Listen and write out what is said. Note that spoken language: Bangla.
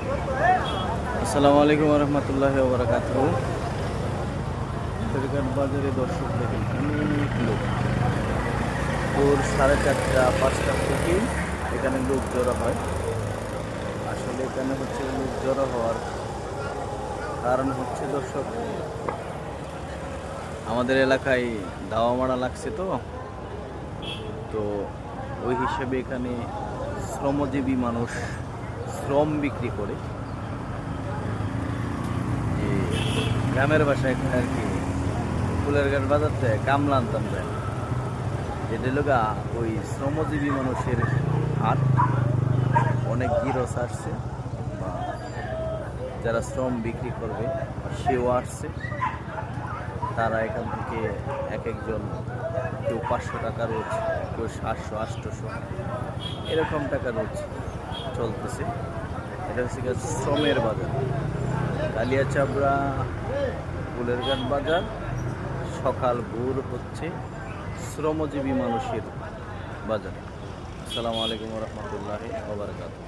আসসালামু আলাইকুম রহমতুল্লাহি ওয়া বারাকাতুহু। ফেরঘাট বাজারে দর্শক দেখেন অনেক লোক। ভোর 4:30-5টা থেকে এখানে লোক জড়ো হয়। আসলে এখানে হচ্ছে লোক জড়ো হওয়ার কারণ হচ্ছে দর্শক, আমাদের এলাকায় দাওয়া মারা লাগছে, তো ওই হিসেবে এখানে শ্রমজীবী মানুষ শ্রম বিক্রি করে। যে গ্রামের বাসায় এখানে আর কি ফুলেরঘাট বাজার থেকে কামলা আনতাম যায়, যেটা লোকা ওই শ্রমজীবী মানুষের হাট। অনেক গিরস আসছে বা যারা শ্রম বিক্রি করবে সেও আসছে। তারা এখান থেকে এক একজন, কেউ 500 টাকা রোজ, কেউ 700-800 এরকম টাকা রোজ চলতেছে। এটা হচ্ছে শ্রমের বাজার, কালিয়াচাবড়া ফুলেরঘাট বাজার। সকাল ভোর হচ্ছে শ্রমজীবী মানুষের বাজার। আসসালামু আলাইকুম রহমতুল্লাহি ওয়া বারাকাতুহু।